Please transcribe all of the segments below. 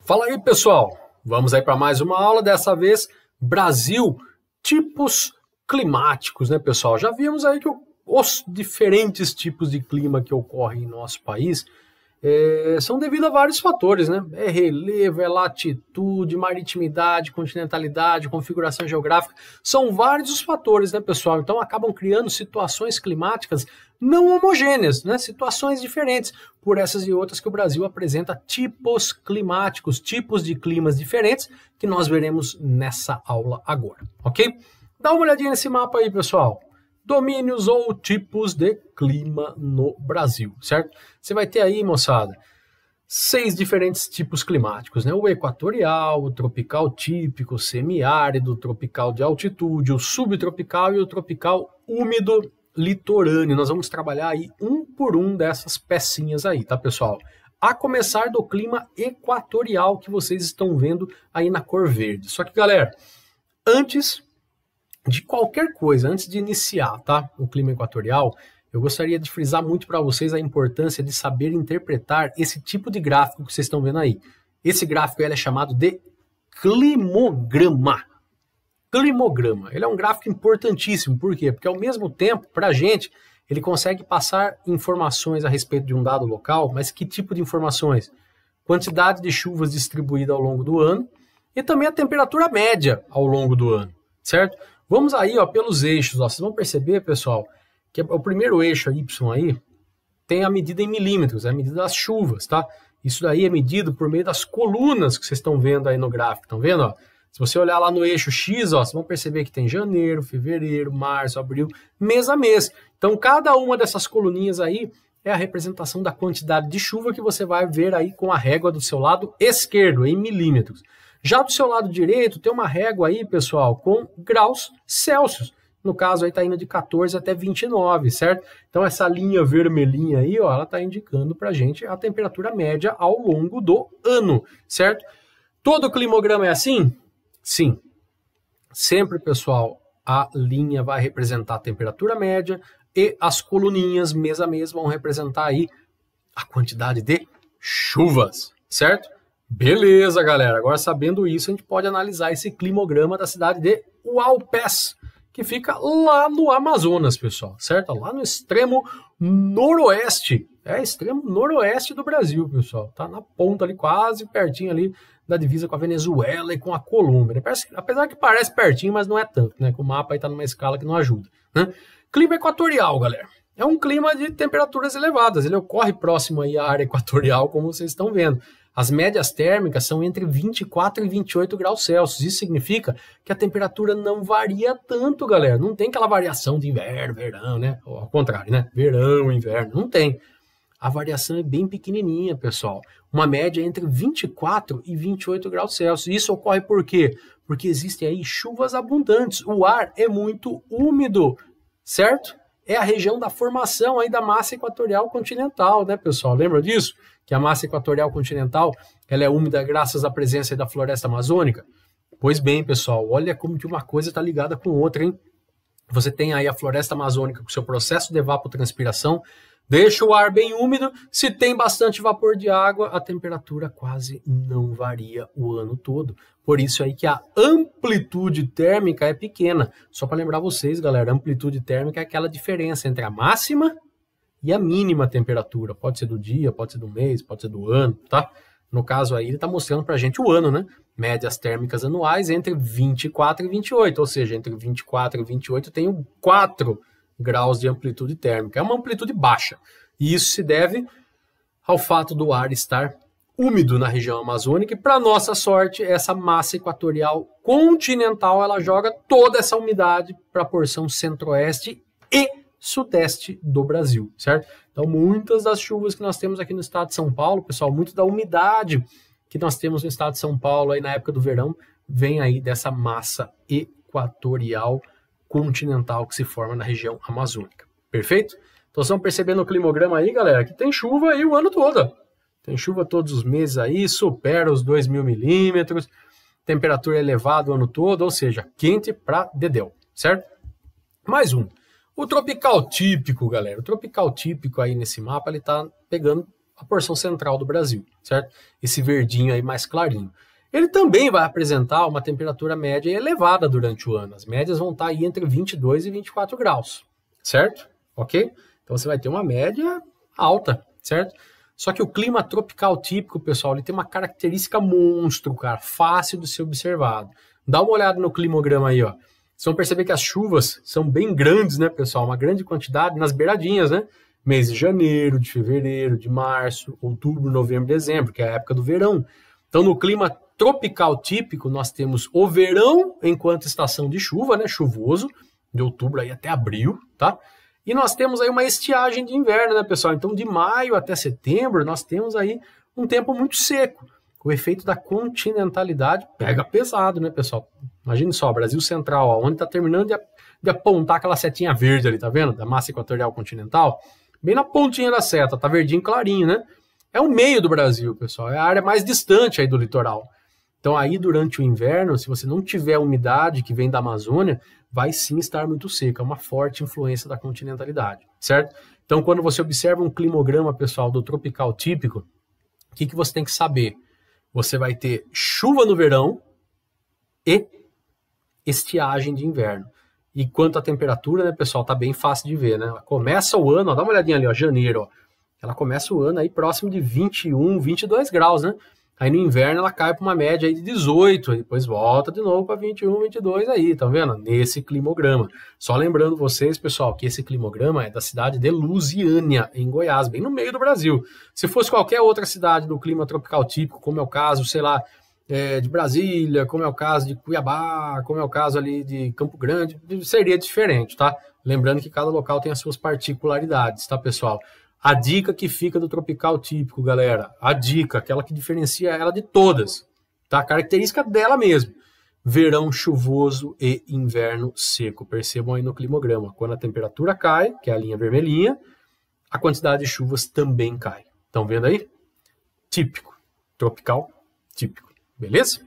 Fala aí, pessoal. Vamos aí para mais uma aula, dessa vez Brasil, tipos climáticos, né, pessoal? Já vimos aí que os diferentes tipos de clima que ocorrem em nosso país são devido a vários fatores, né? É relevo, é latitude, maritimidade, continentalidade, configuração geográfica. São vários os fatores, né, pessoal? Então acabam criando situações climáticas não homogêneas, né? Situações diferentes. Por essas e outras que o Brasil apresenta tipos climáticos, tipos de climas diferentes, que nós veremos nessa aula agora, ok? Dá uma olhadinha nesse mapa aí, pessoal. Domínios ou tipos de clima no Brasil, certo? Você vai ter aí, moçada, 6 diferentes tipos climáticos, né? O equatorial, o tropical típico, o semiárido, o tropical de altitude, o subtropical e o tropical úmido litorâneo. Nós vamos trabalhar aí um por um dessas pecinhas aí, tá, pessoal? A começar do clima equatorial que vocês estão vendo aí na cor verde. Só que, galera, antes de qualquer coisa, antes de iniciar, tá, o clima equatorial, eu gostaria de frisar muito para vocês a importância de saber interpretar esse tipo de gráfico que vocês estão vendo aí. Esse gráfico ele é chamado de climograma. Climograma. Ele é um gráfico importantíssimo. Por quê? Porque ao mesmo tempo, para a gente, ele consegue passar informações a respeito de um dado local, mas que tipo de informações? Quantidade de chuvas distribuída ao longo do ano e também a temperatura média ao longo do ano, certo? Vamos aí, ó, pelos eixos, ó. Vocês vão perceber, pessoal, que o primeiro eixo Y aí tem a medida em milímetros, é a medida das chuvas, tá? Isso daí é medido por meio das colunas que vocês estão vendo aí no gráfico, estão vendo, ó? Se você olhar lá no eixo X, ó, vocês vão perceber que tem janeiro, fevereiro, março, abril, mês a mês. Então, cada uma dessas coluninhas aí é a representação da quantidade de chuva que você vai ver aí com a régua do seu lado esquerdo, em milímetros. Já do seu lado direito, tem uma régua aí, pessoal, com graus Celsius. No caso, aí está indo de 14 até 29, certo? Então, essa linha vermelhinha aí, ó, ela está indicando para a gente a temperatura média ao longo do ano, certo? Todo climograma é assim? Sim. Sempre, pessoal, a linha vai representar a temperatura média e as coluninhas, mês a mês, vão representar aí a quantidade de chuvas, certo? Beleza, galera. Agora, sabendo isso, a gente pode analisar esse climograma da cidade de Hualpés, que fica lá no Amazonas, pessoal, certo? Lá no extremo noroeste. É extremo noroeste do Brasil, pessoal. Tá na ponta ali, quase pertinho ali da divisa com a Venezuela e com a Colômbia. Apesar que parece pertinho, mas não é tanto, né? Que o mapa aí tá numa escala que não ajuda, né? Clima equatorial, galera. É um clima de temperaturas elevadas. Ele ocorre próximo aí à área equatorial, como vocês estão vendo. As médias térmicas são entre 24 e 28 graus Celsius. Isso significa que a temperatura não varia tanto, galera. Não tem aquela variação de inverno, verão, né? Ou ao contrário, né? Verão, inverno. Não tem. A variação é bem pequenininha, pessoal. Uma média entre 24 e 28 graus Celsius. Isso ocorre por quê? Porque existem aí chuvas abundantes. O ar é muito úmido, certo? É a região da formação aí da massa equatorial continental, né, pessoal? Lembra disso? Que a massa equatorial continental ela é úmida graças à presença da floresta amazônica? Pois bem, pessoal, olha como que uma coisa está ligada com outra, hein? Você tem aí a floresta amazônica com seu processo de evapotranspiração, deixa o ar bem úmido, se tem bastante vapor de água, a temperatura quase não varia o ano todo. Por isso aí que a amplitude térmica é pequena. Só para lembrar vocês, galera, a amplitude térmica é aquela diferença entre a máxima e a mínima temperatura. Pode ser do dia, pode ser do mês, pode ser do ano, tá? No caso aí, ele está mostrando para a gente o ano, né? Médias térmicas anuais entre 24 e 28, ou seja, entre 24 e 28 tem 4 graus de amplitude térmica. É uma amplitude baixa. E isso se deve ao fato do ar estar úmido na região amazônica e, para nossa sorte, essa massa equatorial continental, ela joga toda essa umidade para a porção centro-oeste e sudeste do Brasil, certo? Então, muitas das chuvas que nós temos aqui no estado de São Paulo, pessoal, muito da umidade que nós temos no estado de São Paulo aí na época do verão, vem aí dessa massa equatorial continental que se forma na região amazônica. Perfeito? Então, vocês vão percebendo o climograma aí, galera, que tem chuva aí o ano todo. Tem chuva todos os meses aí, supera os 2.000 milímetros, temperatura elevada o ano todo, ou seja, quente pra dedéu, certo? Mais um. O tropical típico, galera. O tropical típico aí nesse mapa, ele tá pegando a porção central do Brasil, certo? Esse verdinho aí mais clarinho. Ele também vai apresentar uma temperatura média elevada durante o ano. As médias vão estar aí entre 22 e 24 graus, certo? Ok? Então você vai ter uma média alta, certo? Só que o clima tropical típico, pessoal, ele tem uma característica monstro, cara, fácil de ser observado. Dá uma olhada no climograma aí, ó. Vocês vão perceber que as chuvas são bem grandes, né, pessoal? Uma grande quantidade nas beiradinhas, né? Mês de janeiro, de fevereiro, de março, outubro, novembro, dezembro, que é a época do verão. Então, no clima tropical típico, nós temos o verão enquanto estação de chuva, né? Chuvoso, de outubro aí até abril, tá? E nós temos aí uma estiagem de inverno, né, pessoal? Então, de maio até setembro, nós temos aí um tempo muito seco. O efeito da continentalidade pega pesado, né, pessoal? Imagine só, Brasil Central, ó, onde está terminando de apontar aquela setinha verde ali, tá vendo? Da massa equatorial continental. Bem na pontinha da seta, tá verdinho clarinho, né? É o meio do Brasil, pessoal. É a área mais distante aí do litoral. Então, aí, durante o inverno, se você não tiver umidade que vem da Amazônia, vai sim estar muito seca, é uma forte influência da continentalidade, certo? Então, quando você observa um climograma, pessoal, do tropical típico, o que você tem que saber? Você vai ter chuva no verão e estiagem de inverno. E quanto à temperatura, né, pessoal, tá bem fácil de ver, né? Começa o ano, ó, dá uma olhadinha ali, ó, janeiro, ó. Ela começa o ano aí próximo de 21, 22 graus, né? Aí no inverno ela cai para uma média aí de 18, aí depois volta de novo para 21, 22 aí, tá vendo? Nesse climograma. Só lembrando vocês, pessoal, que esse climograma é da cidade de Lusiânia, em Goiás, bem no meio do Brasil. Se fosse qualquer outra cidade do clima tropical típico, como é o caso, sei lá, de Brasília, como é o caso de Cuiabá, como é o caso ali de Campo Grande, seria diferente, tá? Lembrando que cada local tem as suas particularidades, tá, pessoal? A dica que fica do tropical típico, galera, a dica, aquela que diferencia ela de todas, tá? A característica dela mesmo. Verão chuvoso e inverno seco. Percebam aí no climograma. Quando a temperatura cai, que é a linha vermelhinha, a quantidade de chuvas também cai. Estão vendo aí? Típico. Tropical típico. Beleza?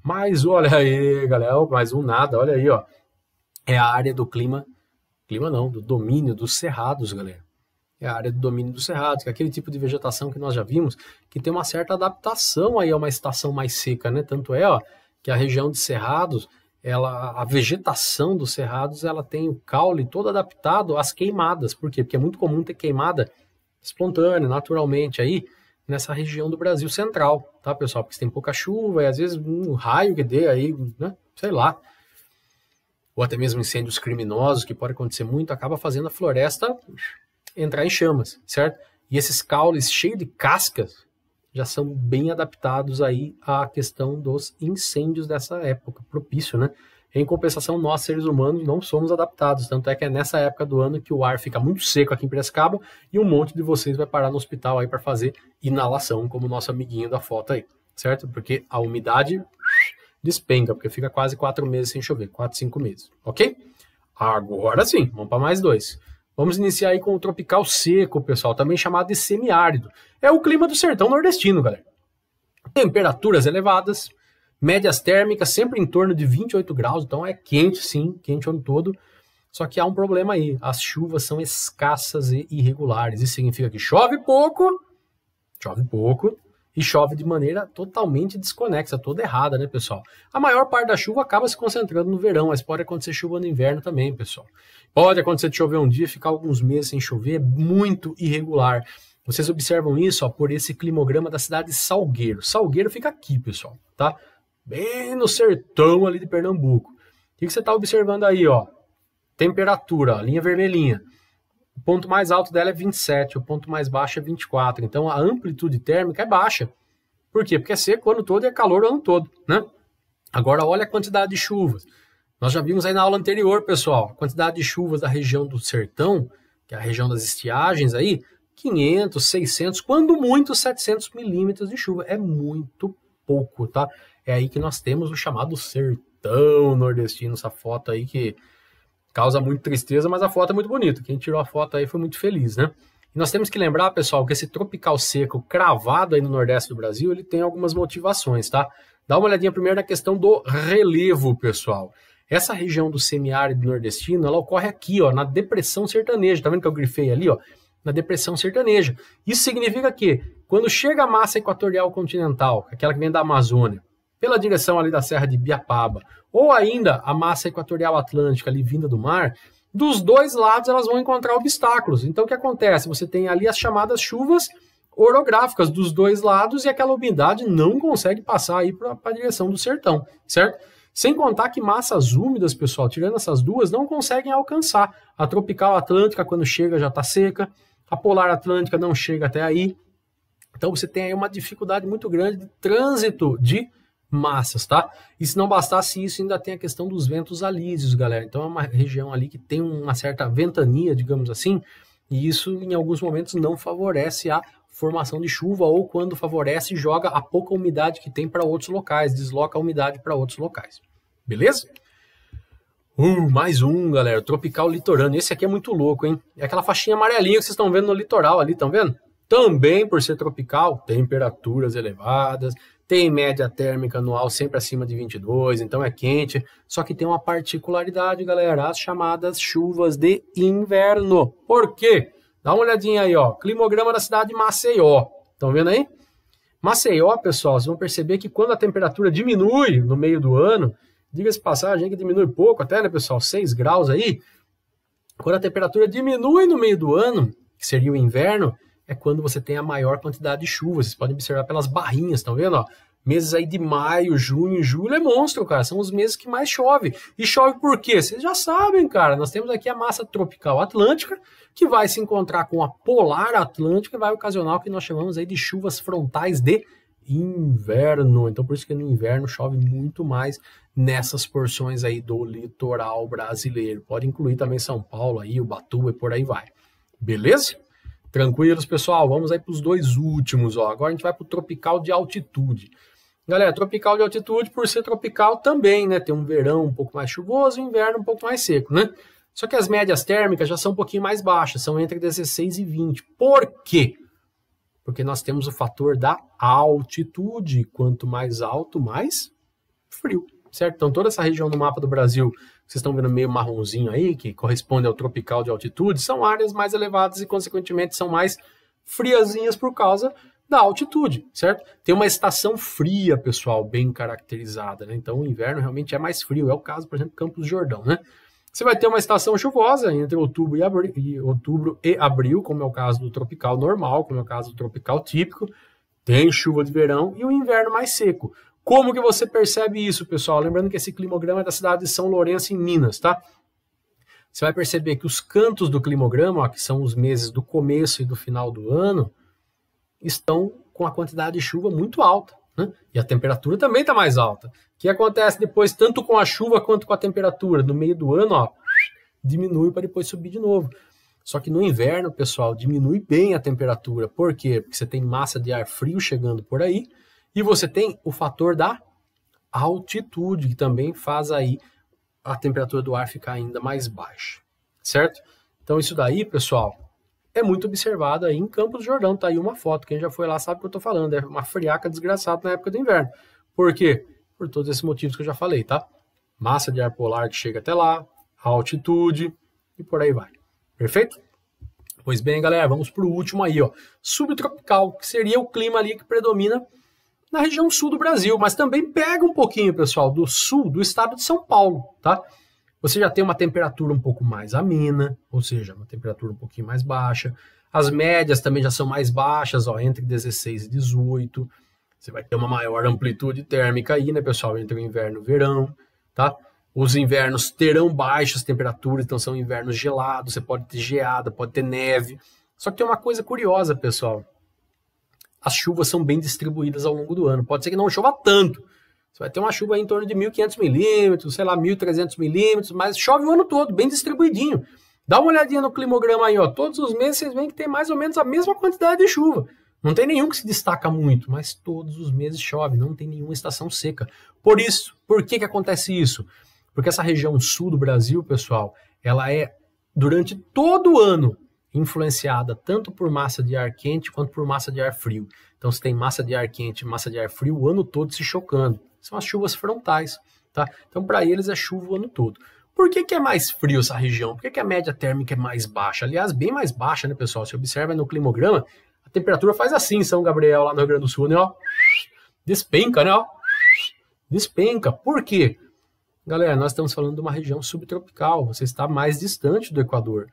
Mas olha aí, galera, mais um nada, olha aí, ó. É a área do clima não, do domínio dos cerrados, galera. É a área do domínio dos cerrados, que é aquele tipo de vegetação que nós já vimos, que tem uma certa adaptação aí a uma estação mais seca, né? Tanto é, ó, que a região de cerrados, a vegetação dos cerrados, ela tem o caule todo adaptado às queimadas. Por quê? Porque é muito comum ter queimada espontânea, naturalmente, aí, nessa região do Brasil central, tá, pessoal? Porque tem pouca chuva e às vezes um raio que dê aí, né? Sei lá. Ou até mesmo incêndios criminosos, que pode acontecer muito, acaba fazendo a floresta entrar em chamas, certo? E esses caules cheios de cascas já são bem adaptados aí à questão dos incêndios dessa época, propício, né? Em compensação, nós, seres humanos, não somos adaptados, tanto é que é nessa época do ano que o ar fica muito seco aqui em Piracicaba e um monte de vocês vai parar no hospital aí para fazer inalação, como o nosso amiguinho da foto aí, certo? Porque a umidade despenca, porque fica quase 4 meses sem chover, 4, 5 meses, ok? Agora sim, vamos para mais 2. Vamos iniciar aí com o tropical seco, pessoal, também chamado de semiárido. É o clima do sertão nordestino, galera. Temperaturas elevadas, médias térmicas sempre em torno de 28 graus, então é quente sim, quente o ano todo. Só que há um problema aí, as chuvas são escassas e irregulares. Isso significa que chove pouco, e chove de maneira totalmente desconexa, toda errada, né, pessoal? A maior parte da chuva acaba se concentrando no verão, mas pode acontecer chuva no inverno também, pessoal. Pode acontecer de chover um dia e ficar alguns meses sem chover, é muito irregular. Vocês observam isso, ó, por esse climograma da cidade de Salgueiro. Salgueiro fica aqui, pessoal, tá? Bem no sertão ali de Pernambuco. O que você está observando aí, ó? Temperatura, ó, linha vermelhinha. O ponto mais alto dela é 27, o ponto mais baixo é 24. Então a amplitude térmica é baixa. Por quê? Porque é seco o ano todo e é calor o ano todo, né? Agora olha a quantidade de chuvas. Nós já vimos aí na aula anterior, pessoal, a quantidade de chuvas da região do sertão, que é a região das estiagens aí, 500, 600, quando muito 700 milímetros de chuva. É muito pouco, tá? É aí que nós temos o chamado sertão nordestino, essa foto aí que causa muita tristeza, mas a foto é muito bonita. Quem tirou a foto aí foi muito feliz, né? E nós temos que lembrar, pessoal, que esse tropical seco cravado aí no nordeste do Brasil, ele tem algumas motivações, tá? Dá uma olhadinha primeiro na questão do relevo, pessoal. Essa região do semiárido nordestino, ela ocorre aqui, ó, na depressão sertaneja. Tá vendo que eu grifei ali, ó? na depressão sertaneja. Isso significa que, quando chega a massa equatorial continental, aquela que vem da Amazônia, pela direção ali da Serra de Ibiapaba, ou ainda a massa equatorial atlântica ali vinda do mar, dos dois lados elas vão encontrar obstáculos. Então o que acontece? Você tem ali as chamadas chuvas orográficas dos dois lados e aquela umidade não consegue passar aí para a direção do sertão, certo? Sem contar que massas úmidas, pessoal, tirando essas duas, não conseguem alcançar. A tropical atlântica, quando chega, já está seca. A polar atlântica não chega até aí. Então você tem aí uma dificuldade muito grande de trânsito de massas, tá? E se não bastasse isso, ainda tem a questão dos ventos alísios, galera. Então é uma região ali que tem uma certa ventania, digamos assim, e isso em alguns momentos não favorece a formação de chuva, ou quando favorece, joga a pouca umidade que tem para outros locais, desloca a umidade para outros locais. Beleza? Mais um, galera, tropical litorâneo. Esse aqui é muito louco, hein? É aquela faixinha amarelinha que vocês estão vendo no litoral ali, estão vendo? Também, por ser tropical, temperaturas elevadas, tem média térmica anual sempre acima de 22, então é quente. Só que tem uma particularidade, galera, as chamadas chuvas de inverno. Por quê? Dá uma olhadinha aí, ó, climograma da cidade de Maceió. Estão vendo aí? Maceió, pessoal, vocês vão perceber que quando a temperatura diminui no meio do ano, diga-se de passagem que diminui pouco até, né, pessoal, 6 graus aí. Quando a temperatura diminui no meio do ano, que seria o inverno, é quando você tem a maior quantidade de chuva. Vocês podem observar pelas barrinhas, estão vendo? Ó? Meses aí de maio, junho, julho é monstro, cara. São os meses que mais chove. E chove por quê? Vocês já sabem, cara. Nós temos aqui a massa tropical atlântica, que vai se encontrar com a polar atlântica e vai ocasionar o que nós chamamos aí de chuvas frontais de inverno. Então por isso que no inverno chove muito mais nessas porções aí do litoral brasileiro. Pode incluir também São Paulo aí, Ubatuba e por aí vai. Beleza? Tranquilos, pessoal, vamos aí para os dois últimos, ó. Agora a gente vai para o tropical de altitude. Galera, tropical de altitude, por ser tropical também, né? Tem um verão um pouco mais chuvoso e um inverno um pouco mais seco, né? Só que as médias térmicas já são um pouquinho mais baixas, são entre 16 e 20. Por quê? Porque nós temos o fator da altitude. Quanto mais alto, mais frio, certo? Então toda essa região no mapa do Brasil, vocês estão vendo meio marronzinho aí, que corresponde ao tropical de altitude, são áreas mais elevadas e, consequentemente, são mais friazinhas por causa da altitude, certo? Tem uma estação fria, pessoal, bem caracterizada, né? Então o inverno realmente é mais frio. É o caso, por exemplo, Campos do Jordão, né? Você vai ter uma estação chuvosa entre outubro e abril, como é o caso do tropical normal, como é o caso do tropical típico. Tem chuva de verão e o inverno mais seco. Como que você percebe isso, pessoal? Lembrando que esse climograma é da cidade de São Lourenço, em Minas, tá? Você vai perceber que os cantos do climograma, ó, que são os meses do começo e do final do ano, estão com a quantidade de chuva muito alta, né? E a temperatura também está mais alta. O que acontece depois, tanto com a chuva quanto com a temperatura? No meio do ano, ó, diminui para depois subir de novo. Só que no inverno, pessoal, diminui bem a temperatura. Por quê? Porque você tem massa de ar frio chegando por aí, e você tem o fator da altitude, que também faz aí a temperatura do ar ficar ainda mais baixa, certo? Então isso daí, pessoal, é muito observado aí em Campos do Jordão. Tá aí uma foto, quem já foi lá sabe o que eu tô falando, é uma friaca desgraçada na época do inverno. Por quê? Por todos esses motivos que eu já falei, tá? Massa de ar polar que chega até lá, altitude e por aí vai. Perfeito? Pois bem, galera, vamos pro último aí, ó. Subtropical, que seria o clima ali que predomina na região sul do Brasil, mas também pega um pouquinho, pessoal, do sul do estado de São Paulo, tá? Você já tem uma temperatura um pouco mais amena, ou seja, uma temperatura um pouquinho mais baixa. As médias também já são mais baixas, ó, entre 16 e 18. Você vai ter uma maior amplitude térmica aí, né, pessoal, entre o inverno e o verão, tá? Os invernos terão baixas temperaturas, então são invernos gelados, você pode ter geada, pode ter neve. Só que tem uma coisa curiosa, pessoal. As chuvas são bem distribuídas ao longo do ano. Pode ser que não chova tanto. Você vai ter uma chuva aí em torno de 1.500 milímetros, sei lá, 1.300 milímetros, mas chove o ano todo, bem distribuidinho. Dá uma olhadinha no climograma aí, ó. Todos os meses vocês veem que tem mais ou menos a mesma quantidade de chuva. Não tem nenhum que se destaca muito, mas todos os meses chove, não tem nenhuma estação seca. Por isso, por que acontece isso? Porque essa região sul do Brasil, pessoal, ela é, durante todo o ano, influenciada tanto por massa de ar quente quanto por massa de ar frio. Então você tem massa de ar quente e massa de ar frio o ano todo se chocando. São as chuvas frontais, tá? Então para eles é chuva o ano todo. Por que é mais frio essa região? Por que a média térmica é mais baixa? Aliás, bem mais baixa, né, pessoal? Se observa no climograma, a temperatura faz assim em São Gabriel, lá no Rio Grande do Sul, né, ó. Despenca, né, ó. Despenca. Por quê? Galera, nós estamos falando de uma região subtropical. Você está mais distante do Equador.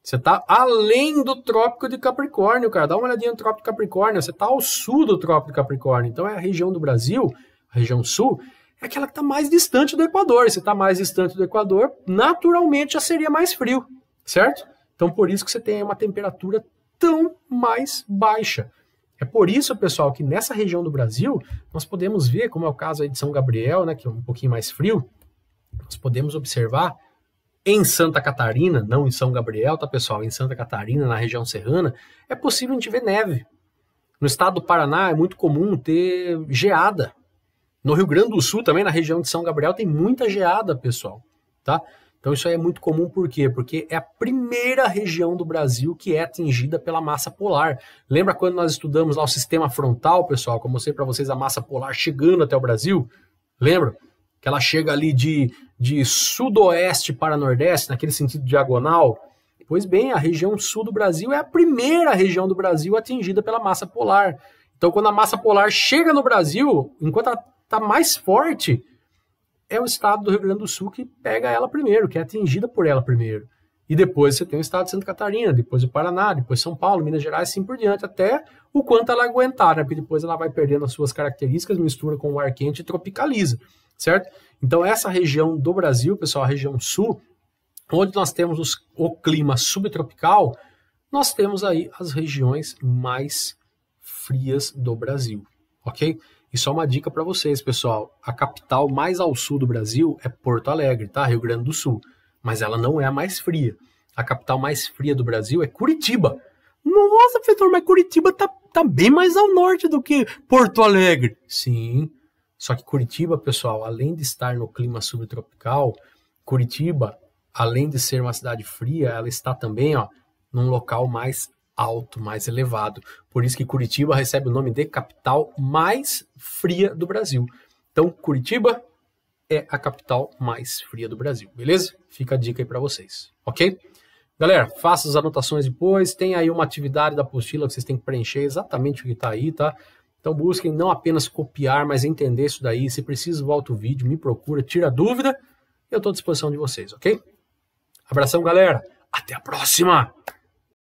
Você está além do Trópico de Capricórnio, cara. Dá uma olhadinha no Trópico de Capricórnio. Você está ao sul do Trópico de Capricórnio. Então, é a região do Brasil, a região sul, é aquela que está mais distante do Equador. Se está mais distante do Equador, naturalmente já seria mais frio, certo? Então, por isso que você tem uma temperatura tão mais baixa. É por isso, pessoal, que nessa região do Brasil, nós podemos ver, como é o caso aí de São Gabriel, né, que é um pouquinho mais frio, nós podemos observar em Santa Catarina, não em São Gabriel, tá, pessoal? Em Santa Catarina, na região serrana, é possível a gente ver neve. No estado do Paraná é muito comum ter geada. No Rio Grande do Sul, também, na região de São Gabriel, tem muita geada, pessoal, tá? Então isso aí é muito comum, por quê? Porque é a primeira região do Brasil que é atingida pela massa polar. Lembra quando nós estudamos lá o sistema frontal, pessoal? Como eu mostrei para vocês a massa polar chegando até o Brasil? Lembra? Que ela chega ali de sudoeste para nordeste, naquele sentido diagonal. Pois bem, a região sul do Brasil é a primeira região do Brasil atingida pela massa polar. Então, quando a massa polar chega no Brasil, enquanto ela está mais forte, é o estado do Rio Grande do Sul que pega ela primeiro, que é atingida por ela primeiro. E depois você tem o estado de Santa Catarina, depois o Paraná, depois São Paulo, Minas Gerais, assim por diante, até o quanto ela aguentar, né? Porque depois ela vai perdendo as suas características, mistura com o ar quente e tropicaliza, certo? Então essa região do Brasil, pessoal, a região sul, onde nós temos o clima subtropical, nós temos aí as regiões mais frias do Brasil, ok? E só uma dica para vocês, pessoal, a capital mais ao sul do Brasil é Porto Alegre, tá? Rio Grande do Sul, mas ela não é a mais fria. A capital mais fria do Brasil é Curitiba. Nossa, professor, mas Curitiba tá bem mais ao norte do que Porto Alegre. Sim, só que Curitiba, pessoal, além de estar no clima subtropical, Curitiba, além de ser uma cidade fria, ela está também, ó, num local mais alto, mais elevado. Por isso que Curitiba recebe o nome de capital mais fria do Brasil. Então, Curitiba é a capital mais fria do Brasil, beleza? Fica a dica aí para vocês, ok? Galera, faça as anotações depois, tem aí uma atividade da apostila que vocês têm que preencher exatamente o que está aí, tá? Então busquem não apenas copiar, mas entender isso daí. Se precisa, volta o vídeo, me procura, tira dúvida, eu estou à disposição de vocês, ok? Abração, galera! Até a próxima!